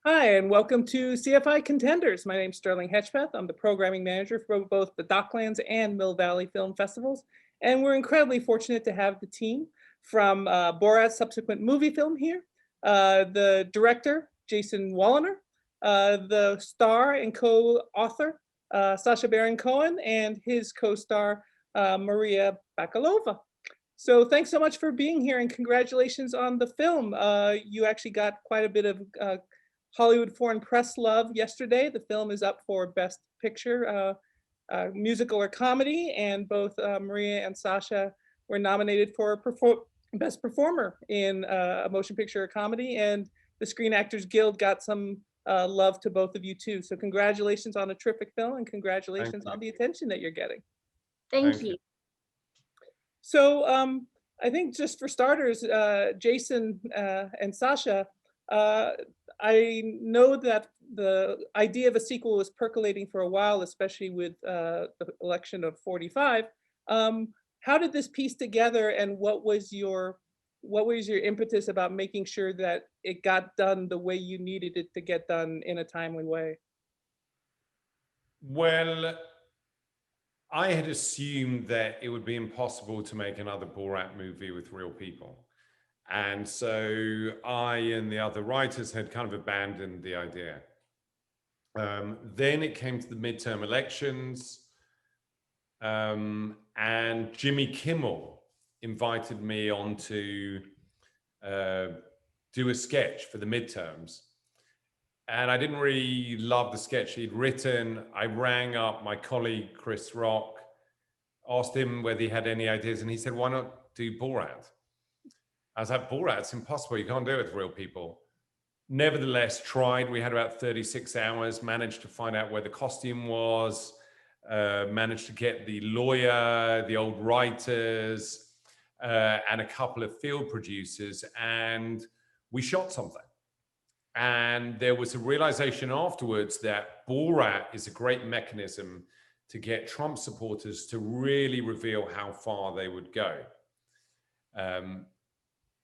Hi, and welcome to CFI Contenders. My name's Sterling Hedgpeth. I'm the programming manager for both the Docklands and Mill Valley Film Festivals. And we're incredibly fortunate to have the team from Borat's subsequent movie film here, the director, Jason Woliner, the star and co-author, Sacha Baron Cohen, and his co-star, Maria Bakalova. So thanks so much for being here, and congratulations on the film. You actually got quite a bit of Hollywood Foreign Press love yesterday. The film is up for Best Picture, musical or comedy, and both Maria and Sasha were nominated for Best Performer in a motion picture or comedy, and the Screen Actors Guild got some love to both of you too. So congratulations on a terrific film, and congratulations on the attention that you're getting. Thank you. So I think just for starters, Jason and Sasha, I know that the idea of a sequel was percolating for a while, especially with the election of 45. How did this piece together, and what was your impetus about making sure that it got done the way you needed it to get done in a timely way? Well, I had assumed that it would be impossible to make another Borat movie with real people. And so I and the other writers had kind of abandoned the idea. Then it came to the midterm elections, and Jimmy Kimmel invited me on to do a sketch for the midterms. And I didn't really love the sketch he'd written. I rang up my colleague, Chris Rock, asked him whether he had any ideas, and he said, why not do Borat? I was like, Borat, it's impossible. You can't do it with real people. Nevertheless, tried. We had about 36 hours, managed to find out where the costume was, managed to get the lawyer, the old writers, and a couple of field producers, and we shot something. And there was a realization afterwards that Borat is a great mechanism to get Trump supporters to really reveal how far they would go.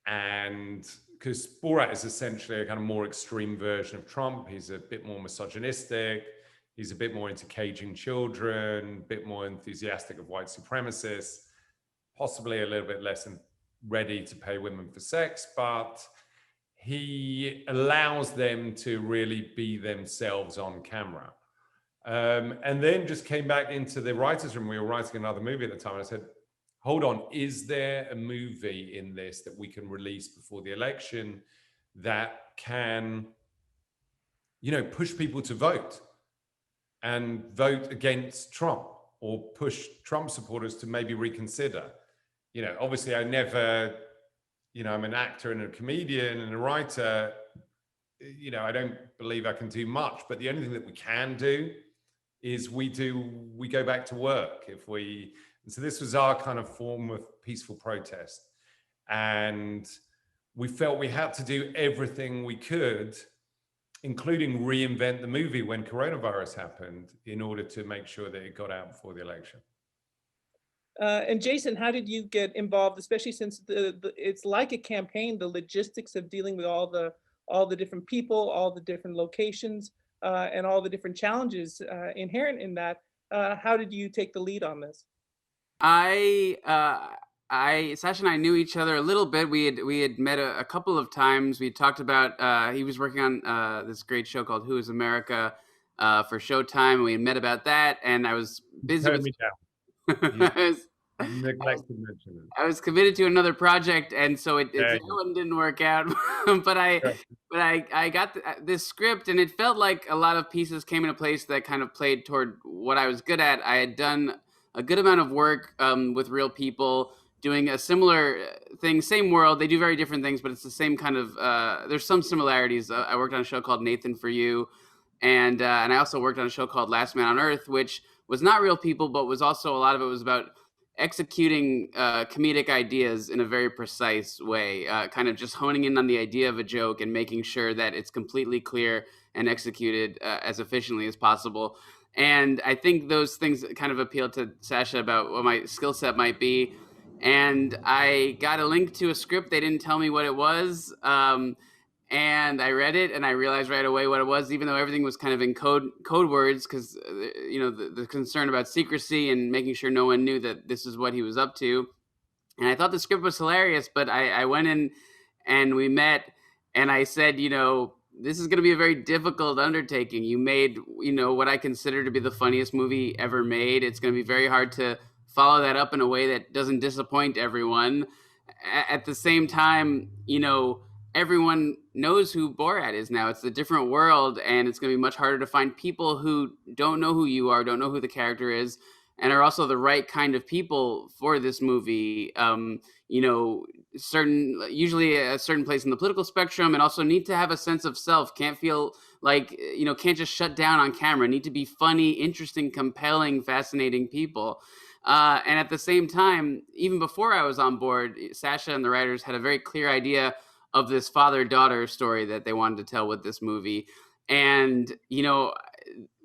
And because Borat is essentially a kind of more extreme version of Trump. He's a bit more misogynistic. He's a bit more into caging children, a bit more enthusiastic of white supremacists, possibly a little bit less ready to pay women for sex, but he allows them to really be themselves on camera. And then just came back into the writer's room. We were writing another movie at the time. And I said, hold on, is there a movie in this that we can release before the election that can, push people to vote and vote against Trump, or push Trump supporters to maybe reconsider? Obviously I never, I'm an actor and a comedian and a writer. I don't believe I can do much, but the only thing that we can do is we go back to work. And so this was our kind of form of peaceful protest. And we felt we had to do everything we could, including reinvent the movie when coronavirus happened, in order to make sure that it got out before the election. And Jason, how did you get involved, especially since it's like a campaign, the logistics of dealing with all the different people, all the different locations, and all the different challenges inherent in that. How did you take the lead on this? Sasha and I knew each other a little bit. We had met a couple of times. We talked about, he was working on this great show called Who is America for Showtime. We had met about that, and I was busy with... I was committed to another project, and so that one didn't work out. but I got this script, and it felt like a lot of pieces came into place that kind of played toward what I was good at. I had done a good amount of work with real people, doing a similar thing, same world. They do very different things, but it's the same kind of, there's some similarities. I worked on a show called Nathan for You, and I also worked on a show called Last Man on Earth, which was not real people, but was also, a lot of it was about executing comedic ideas in a very precise way, kind of just honing in on the idea of a joke and making sure that it's completely clear and executed as efficiently as possible. And I think those things kind of appealed to Sasha about what my skill set might be. And I got a link to a script. They didn't tell me what it was. and I read it and I realized right away what it was, even though everything was kind of in code words, because the concern about secrecy and making sure no one knew that this is what he was up to. And I thought the script was hilarious, but I went in and we met, and I said, this is going to be a very difficult undertaking. You made, what I consider to be the funniest movie ever made. It's going to be very hard to follow that up in a way that doesn't disappoint everyone. At the same time, everyone knows who Borat is now. It's a different world, and it's going to be much harder to find people who don't know who you are, don't know who the character is, and are also the right kind of people for this movie. Usually a certain place in the political spectrum, and also need to have a sense of self. Can't feel like, can't just shut down on camera. Need to be funny, interesting, compelling, fascinating people. And at the same time, even before I was on board, Sacha and the writers had a very clear idea of this father-daughter story that they wanted to tell with this movie. And,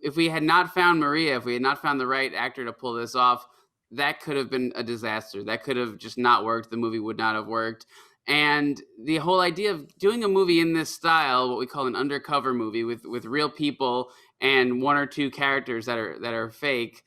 if we had not found Maria, if we had not found the right actor to pull this off, that could have been a disaster. That could have just not worked. The movie would not have worked. And the whole idea of doing a movie in this style, what we call an undercover movie with real people and one or two characters that are fake,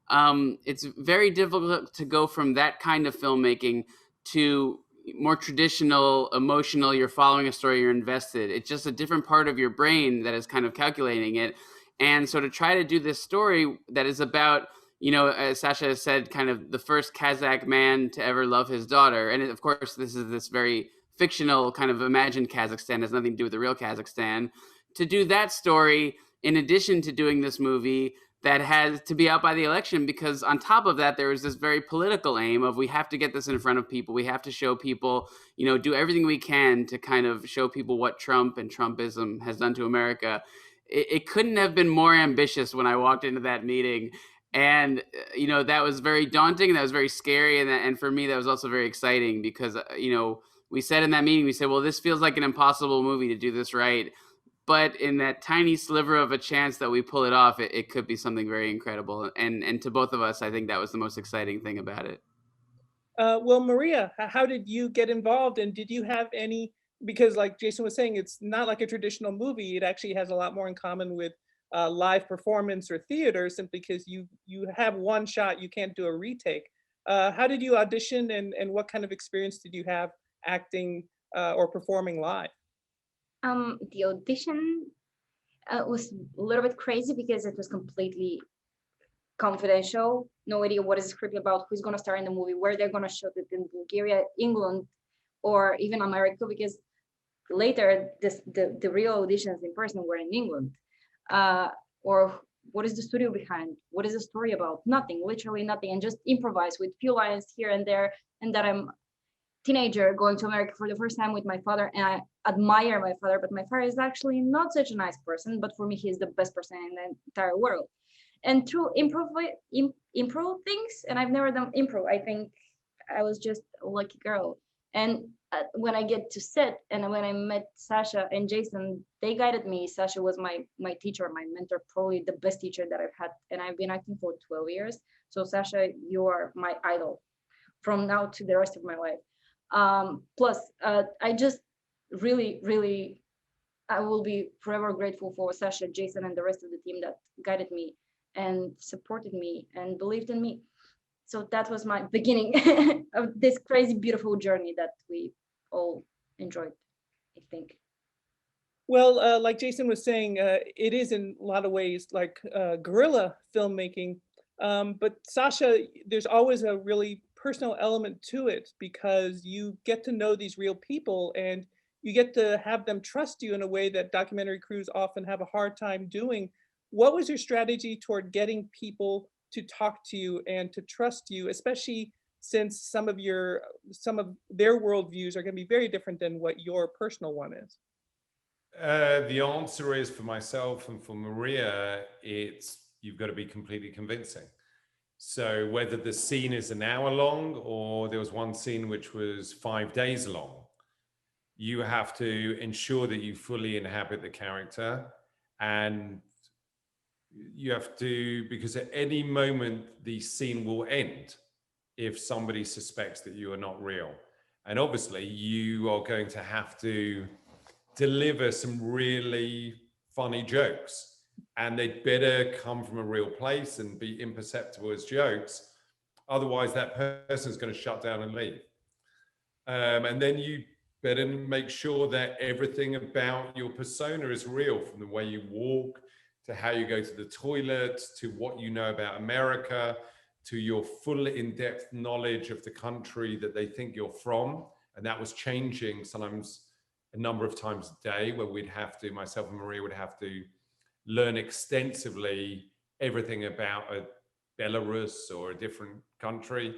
it's very difficult to go from that kind of filmmaking to more traditional, emotional, you're following a story, you're invested. It's just a different part of your brain that is kind of calculating it. And so to try to do this story that is about, as Sacha has said, kind of the first Kazakh man to ever love his daughter. And of course, this is this very fictional kind of imagined Kazakhstan, has nothing to do with the real Kazakhstan. To do that story, in addition to doing this movie, that had to be out by the election, because on top of that, there was this very political aim of, we have to get this in front of people. We have to show people, do everything we can to kind of show people what Trump and Trumpism has done to America. It couldn't have been more ambitious when I walked into that meeting. And, that was very daunting. That was very scary. And for me, that was also very exciting because, we said in that meeting, we said, well, this feels like an impossible movie to do this right. But in that tiny sliver of a chance that we pull it off, it could be something very incredible. And to both of us, I think that was the most exciting thing about it. Well, Maria, how did you get involved? And did you have any, because like Jason was saying, it's not like a traditional movie. It actually has a lot more in common with live performance or theater, simply because you have one shot, you can't do a retake. How did you audition, and what kind of experience did you have acting or performing live? The audition was a little bit crazy because it was completely confidential. No idea what is the script about, who's going to star in the movie, where they're going to shoot it, in Bulgaria, England, or even America, because later the real auditions in person were in England. Or what is the studio behind? What is the story about? Nothing, literally nothing, and just improvise with few lines here and there. And that I'm teenager going to America for the first time with my father, and I admire my father, but my father is actually not such a nice person, but for me he's the best person in the entire world. And through improv things, and I've never done improv, I think I was just a lucky girl. And when I get to set, and when I met Sacha and Jason, they guided me. Sacha was my teacher, my mentor, probably the best teacher that I've had, and I've been acting for 12 years. So Sacha, you are my idol from now to the rest of my life. Plus, I just really, I will be forever grateful for Sacha, Jason, and the rest of the team that guided me and supported me and believed in me. So that was my beginning of this crazy, beautiful journey that we all enjoyed, I think. Well, like Jason was saying, it is in a lot of ways like guerrilla filmmaking. But Sacha, there's always a really personal element to it, because you get to know these real people and you get to have them trust you in a way that documentary crews often have a hard time doing. What was your strategy toward getting people to talk to you and to trust you, especially since some of their worldviews are going to be very different than what your personal one is? The answer is, for myself and for Maria, you've got to be completely convincing. So whether the scene is an hour long or there was one scene which was 5 days long, you have to ensure that you fully inhabit the character, and you have to, because at any moment the scene will end if somebody suspects that you are not real. And obviously you are going to have to deliver some really funny jokes, and they'd better come from a real place and be imperceptible as jokes. Otherwise, that person's going to shut down and leave. And then you better make sure that everything about your persona is real, from the way you walk, to how you go to the toilet, to what you know about America, to your full in-depth knowledge of the country that they think you're from. And that was changing sometimes a number of times a day, where we'd have to, myself and Maria would have to learn extensively everything about a Belarus or a different country.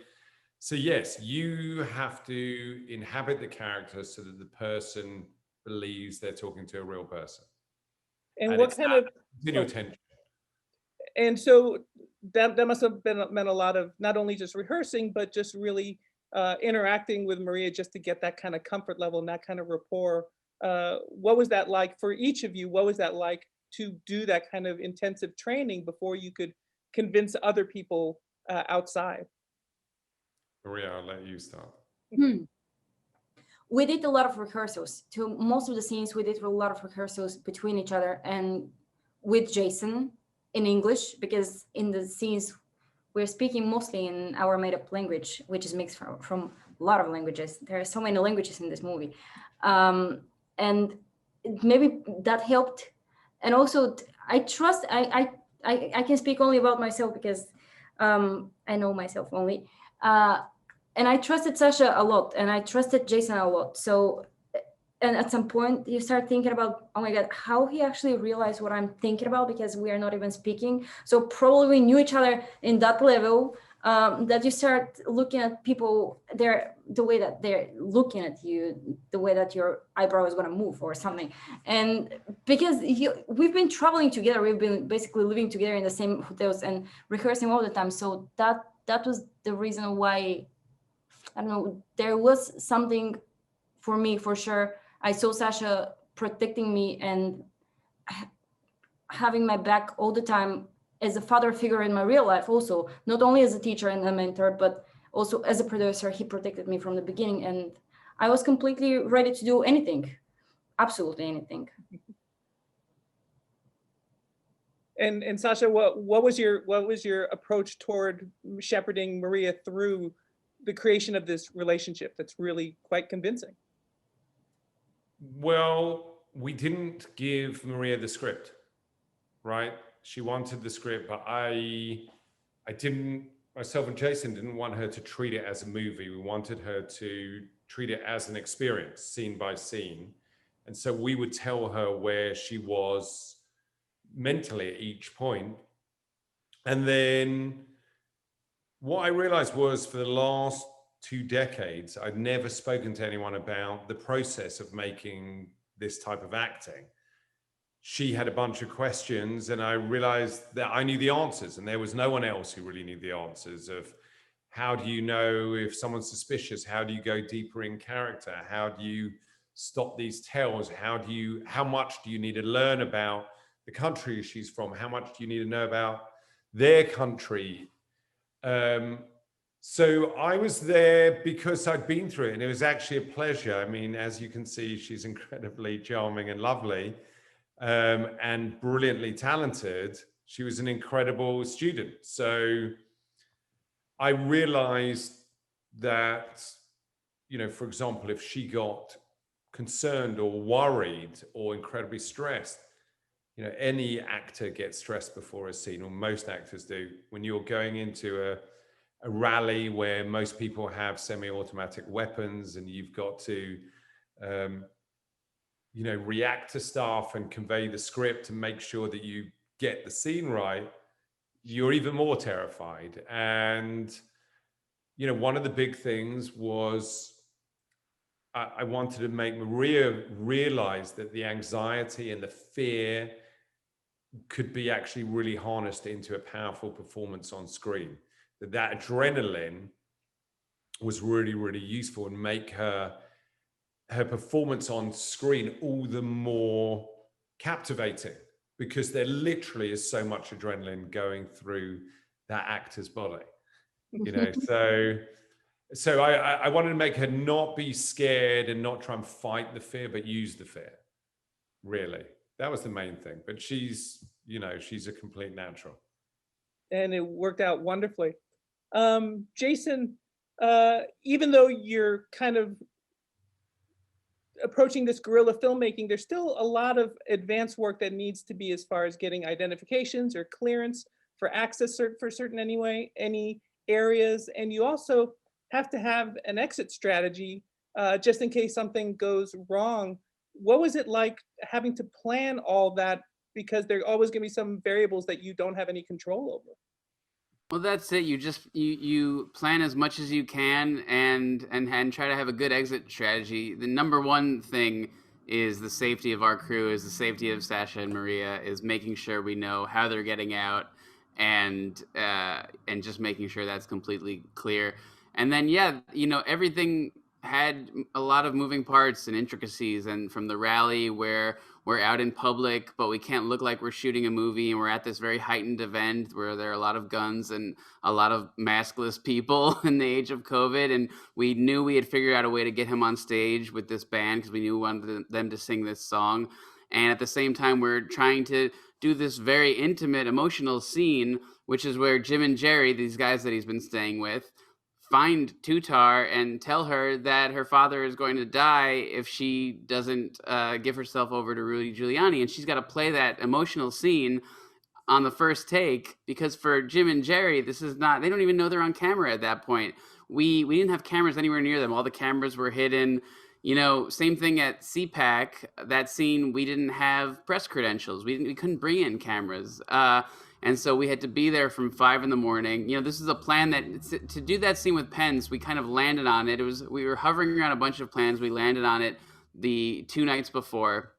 So yes, you have to inhabit the character so that the person believes they're talking to a real person. And what kind of continual tension? And so that must have meant a lot of not only just rehearsing, but just really interacting with Maria just to get that kind of comfort level and that kind of rapport. What was that like for each of you? What was that like to do that kind of intensive training before you could convince other people outside? Maria, I'll let you start. We did a lot of rehearsals. To most of the scenes, we did a lot of rehearsals between each other and with Jason in English, because in the scenes we're speaking mostly in our made-up language, which is mixed from a lot of languages. There are so many languages in this movie, and maybe that helped. And also, I trust. I can speak only about myself because I know myself only. And I trusted Sacha a lot, and I trusted Jason a lot. So, and at some point you start thinking about, oh my God, how he actually realized what I'm thinking about, because we are not even speaking. So probably we knew each other in that level, that you start looking at people, the way that they're looking at you, the way that your eyebrow is going to move or something. And because we've been traveling together, we've been basically living together in the same hotels and rehearsing all the time. So that was the reason why, I don't know, there was something for me, for sure. I saw Sacha protecting me and having my back all the time as a father figure in my real life also, not only as a teacher and a mentor, but also as a producer. He protected me from the beginning, and I was completely ready to do anything, absolutely anything. And Sacha, what was your approach toward shepherding Maria through the creation of this relationship that's really quite convincing? Well, we didn't give Maria the script, right? She wanted the script, but I didn't, myself and Jason didn't want her to treat it as a movie. We wanted her to treat it as an experience, scene by scene. And so we would tell her where she was mentally at each point. And then what I realized was, for the last 2 decades, I'd never spoken to anyone about the process of making this type of acting. She had a bunch of questions, and I realized that I knew the answers, and there was no one else who really knew the answers of how do you know if someone's suspicious? How do you go deeper in character? How do you stop these tells? How much do you need to learn about the country she's from? How much do you need to know about their country? So I was there because I'd been through it, and it was actually a pleasure. I mean, as you can see, she's incredibly charming and lovely, and brilliantly talented. She was an incredible student. So I realized that, you know, for example, if she got concerned or worried or incredibly stressed, you know, any actor gets stressed before a scene, or most actors do. When you're going into a rally where most people have semi-automatic weapons, and you've got to, you know, react to stuff and convey the script and make sure that you get the scene right, you're even more terrified. And, you know, one of the big things was I wanted to make Maria realize that the anxiety and the fear could be actually really harnessed into a powerful performance on screen. That adrenaline was really, really useful, and make her performance on screen all the more captivating, because there literally is so much adrenaline going through that actor's body, you know. So I wanted to make her not be scared and not try and fight the fear, but use the fear. really. That was the main thing. But she's, you know, she's a complete natural. And it worked out wonderfully. Jason, even though you're kind of approaching this guerrilla filmmaking, there's still a lot of advanced work that needs to be as far as getting identifications or clearance for access for certain any areas. And you also have to have an exit strategy just in case something goes wrong. What was it like having to plan all that? Because there are always going to be some variables that you don't have any control over. Well, that's it. You plan as much as you can and try to have a good exit strategy. The number one thing is the safety of our crew, is the safety of Sacha and Maria, is making sure we know how they're getting out, and just making sure that's completely clear. And then, yeah, you know, everything had a lot of moving parts and intricacies, and from the rally where we're out in public, but we can't look like we're shooting a movie, and we're at this very heightened event where there are a lot of guns and a lot of maskless people in the age of COVID. And we knew we had figured out a way to get him on stage with this band because we knew we wanted them to sing this song. And at the same time, we're trying to do this very intimate, emotional scene, which is where Jim and Jerry, these guys that he's been staying with, find Tutar and tell her that her father is going to die if she doesn't give herself over to Rudy Giuliani. And she's got to play that emotional scene on the first take, because for Jim and Jerry, this is not, they don't even know they're on camera at that point. We didn't have cameras anywhere near them. All the cameras were hidden. You know, same thing at CPAC, that scene, we didn't have press credentials. We couldn't bring in cameras. And so we had to be there from 5 a.m. You know, this is a plan that to do that scene with Pence, we kind of landed on it. We were hovering around a bunch of plans. We landed on it the 2 nights before.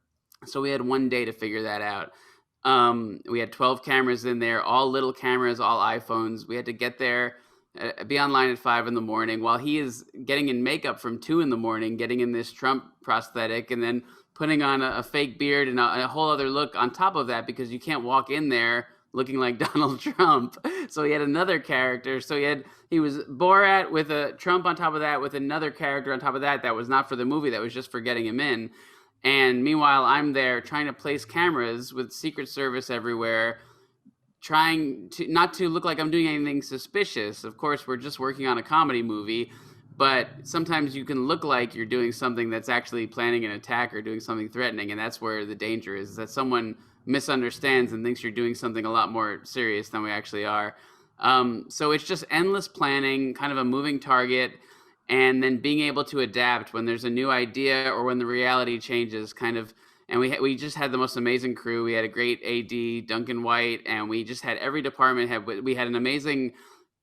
So we had 1 day to figure that out. We had 12 cameras in there, all little cameras, all iPhones. We had to get there, be online at 5 a.m. while he is getting in makeup from 2 a.m, getting in this Trump prosthetic, and then putting on a fake beard and a whole other look on top of that, because you can't walk in there looking like Donald Trump. So he had another character. So he was Borat with a Trump on top of that, with another character on top of that was not for the movie, that was just for getting him in. And meanwhile, I'm there trying to place cameras with Secret Service everywhere, trying to not to look like I'm doing anything suspicious. Of course, we're just working on a comedy movie, but sometimes you can look like you're doing something that's actually planning an attack or doing something threatening. And that's where the danger is that someone misunderstands and thinks you're doing something a lot more serious than we actually are. So it's just endless planning, kind of a moving target, and then being able to adapt when there's a new idea or when the reality changes, kind of. And we just had the most amazing crew. We had a great AD, Duncan White, and we just had every department. We had an amazing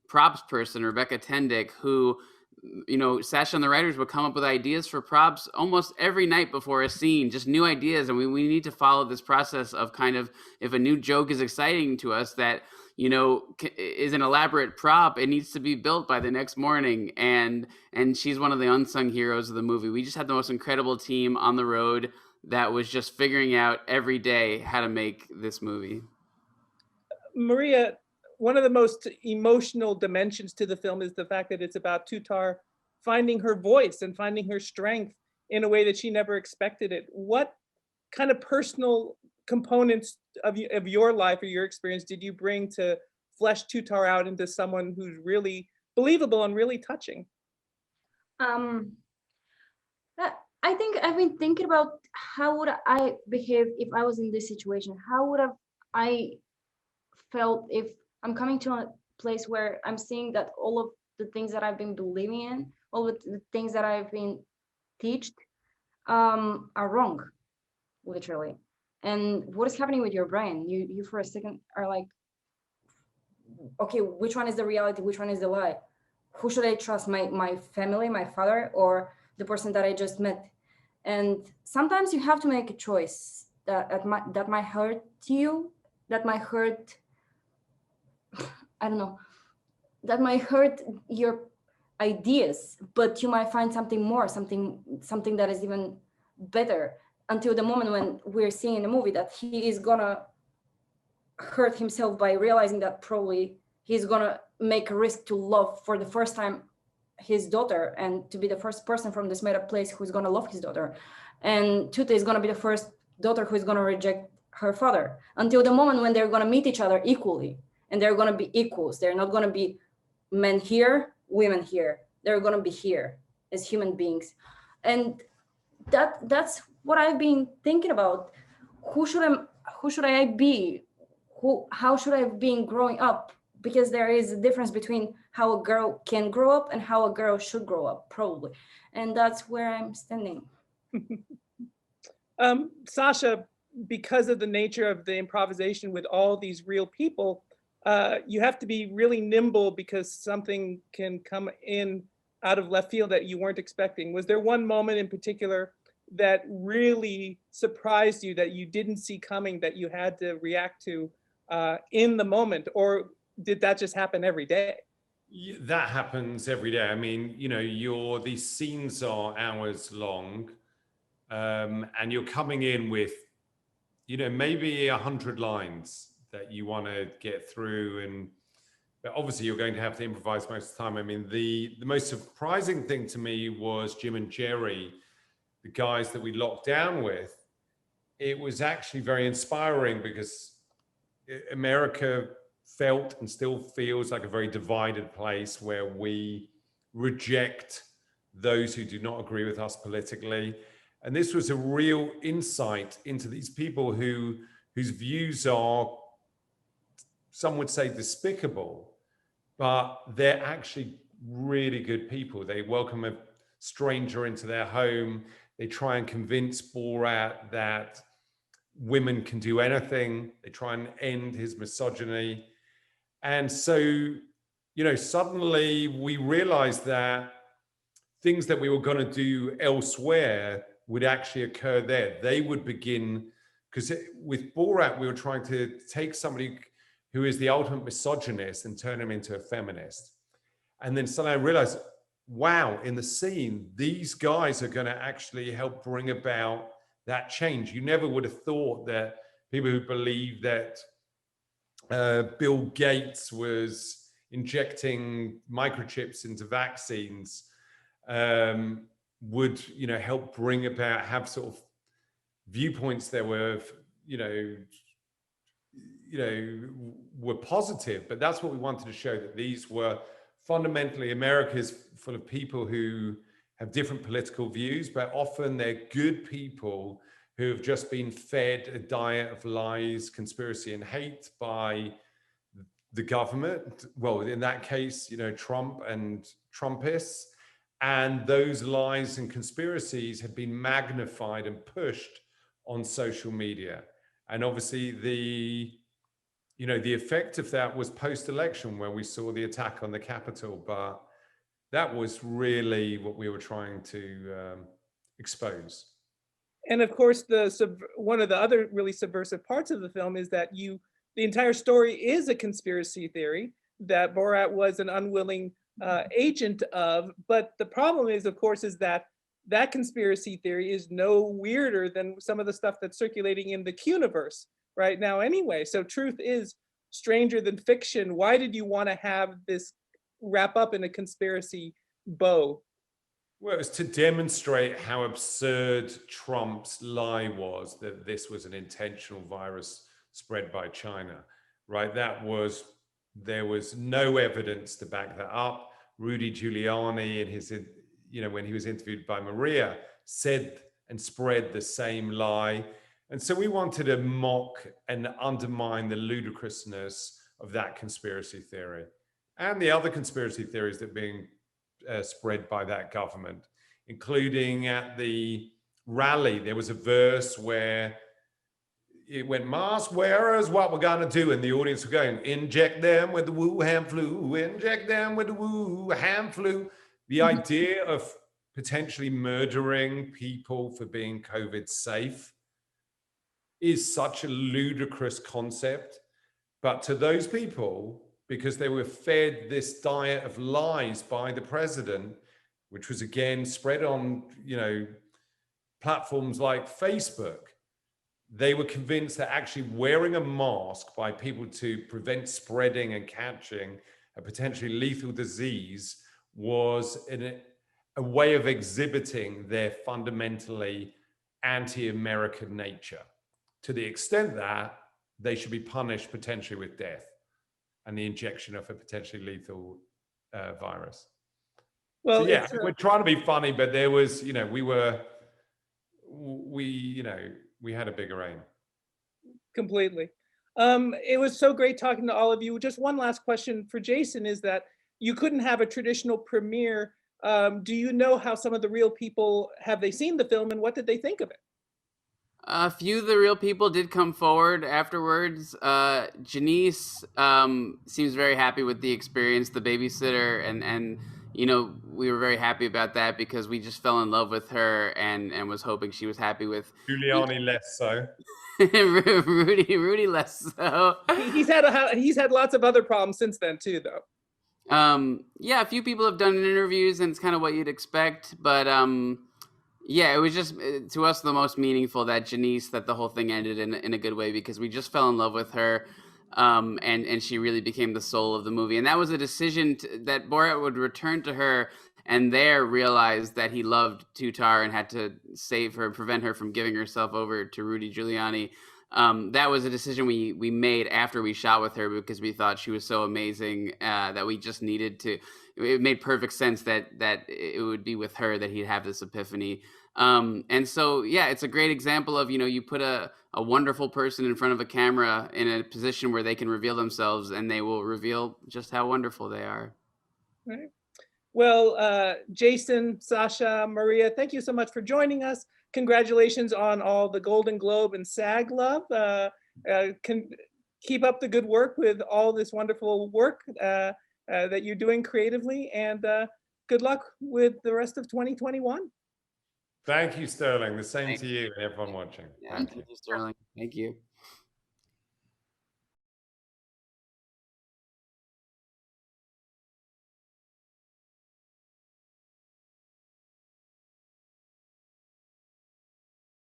props person, Rebecca Tendick, who, you know, Sacha and the writers would come up with ideas for props almost every night before a scene, just new ideas. And we need to follow this process of kind of, if a new joke is exciting to us that, you know, is an elaborate prop, it needs to be built by the next morning. And she's one of the unsung heroes of the movie. We just had the most incredible team on the road that was just figuring out every day how to make this movie. Maria, one of the most emotional dimensions to the film is the fact that it's about Tutar finding her voice and finding her strength in a way that she never expected it. What kind of personal components of your life or your experience did you bring to flesh Tutar out into someone who's really believable and really touching? I think I've been thinking about how would I behave if I was in this situation? How would I felt if I'm coming to a place where I'm seeing that all of the things that I've been believing in, all of the things that I've been taught are wrong, literally. And what is happening with your brain? You for a second are like, okay, which one is the reality? Which one is the lie? Who should I trust? My family, my father, or the person that I just met? And sometimes you have to make a choice that might hurt you, that might hurt, I don't know, that might hurt your ideas, but you might find something more, something that is even better, until the moment when we're seeing in the movie that he is gonna hurt himself by realizing that probably he's gonna make a risk to love for the first time his daughter, and to be the first person from this made up place who's gonna love his daughter. And Tuta is gonna be the first daughter who is going to reject her father, until the moment when they're going to meet each other equally, and they're going to be equals. They're not going to be men here, women here. They're going to be here as human beings. And that's what I've been thinking about. Who should I be? How should I have been growing up? Because there is a difference between how a girl can grow up and how a girl should grow up, probably. And that's where I'm standing. Sacha, because of the nature of the improvisation with all these real people, you have to be really nimble because something can come in out of left field that you weren't expecting. Was there one moment in particular that really surprised you, that you didn't see coming, that you had to react to in the moment? Or did that just happen every day? That happens every day. I mean, you know, these scenes are hours long, and you're coming in with, you know, maybe 100 lines that you want to get through, but obviously you're going to have to improvise most of the time. I mean, the most surprising thing to me was Jim and Jerry, the guys that we locked down with. It was actually very inspiring because America felt and still feels like a very divided place where we reject those who do not agree with us politically. And this was a real insight into these people whose views are, some would say, despicable, but they're actually really good people. They welcome a stranger into their home. They try and convince Borat that women can do anything. They try and end his misogyny. And so, you know, suddenly we realized that things that we were going to do elsewhere would actually occur there. They would begin, because with Borat, we were trying to take somebody who is the ultimate misogynist and turn him into a feminist. And then suddenly I realized, wow, in the scene, these guys are going to actually help bring about that change. You never would have thought that people who believe that Bill Gates was injecting microchips into vaccines would, you know, help bring about, have sort of viewpoints that were, were positive. But that's what we wanted to show, that these were fundamentally, America's full of people who have different political views, but often they're good people who have just been fed a diet of lies, conspiracy, and hate by the government. Well, in that case, you know, Trump and Trumpists. And those lies and conspiracies have been magnified and pushed on social media. And obviously the effect of that was post-election, where we saw the attack on the Capitol. But that was really what we were trying to expose. And of course, one of the other really subversive parts of the film is that the entire story is a conspiracy theory that Borat was an unwilling agent of. But the problem is, of course, is that that conspiracy theory is no weirder than some of the stuff that's circulating in the Quniverse right now anyway. So truth is stranger than fiction. Why did you want to have this wrap up in a conspiracy bow? Well, it was to demonstrate how absurd Trump's lie was, that this was an intentional virus spread by China, right? There was no evidence to back that up. Rudy Giuliani, in his, when he was interviewed by Maria, said and spread the same lie. And so we wanted to mock and undermine the ludicrousness of that conspiracy theory and the other conspiracy theories that are being spread by that government, including at the rally. There was a verse where it went, mask wearers, what we're gonna do? And the audience were going, inject them with the Wuhan flu, inject them with the Wuhan flu. The idea of potentially murdering people for being COVID safe is such a ludicrous concept. But to those people, because they were fed this diet of lies by the president, which was again spread on, platforms like Facebook, they were convinced that actually wearing a mask by people to prevent spreading and catching a potentially lethal disease was a way of exhibiting their fundamentally anti-American nature, to the extent that they should be punished potentially with death and the injection of a potentially lethal virus. Well, so yeah, we're trying to be funny, but there was, you know, we had a bigger aim. Completely. It was so great talking to all of you. Just one last question for Jason is that you couldn't have a traditional premiere. Do you know how some of the real people, have they seen the film and what did they think of it? A few of the real people did come forward afterwards. Janice seems very happy with the experience, the babysitter, and you know, we were very happy about that because we just fell in love with her and was hoping she was happy with Giuliani less so. Rudy less so. He's had lots of other problems since then too, though. Yeah, a few people have done interviews, and it's kind of what you'd expect, but yeah, it was just to us the most meaningful that the whole thing ended in a good way because we just fell in love with her, and she really became the soul of the movie, and that was a decision that Borat would return to her and there realized that he loved Tutar and had to save her, prevent her from giving herself over to Rudy Giuliani. That was a decision we made after we shot with her because we thought she was so amazing that we just needed to. It made perfect sense that it would be with her that he'd have this epiphany. And so, yeah, it's a great example of, you know, you put a wonderful person in front of a camera in a position where they can reveal themselves and they will reveal just how wonderful they are. Right. Well, Jason, Sacha, Maria, thank you so much for joining us. Congratulations on all the Golden Globe and SAG love. Can keep up the good work with all this wonderful work that you're doing creatively, and good luck with the rest of 2021. Thank you, Sterling. The same to you and everyone watching. Yeah, thank you, Sterling. Thank you.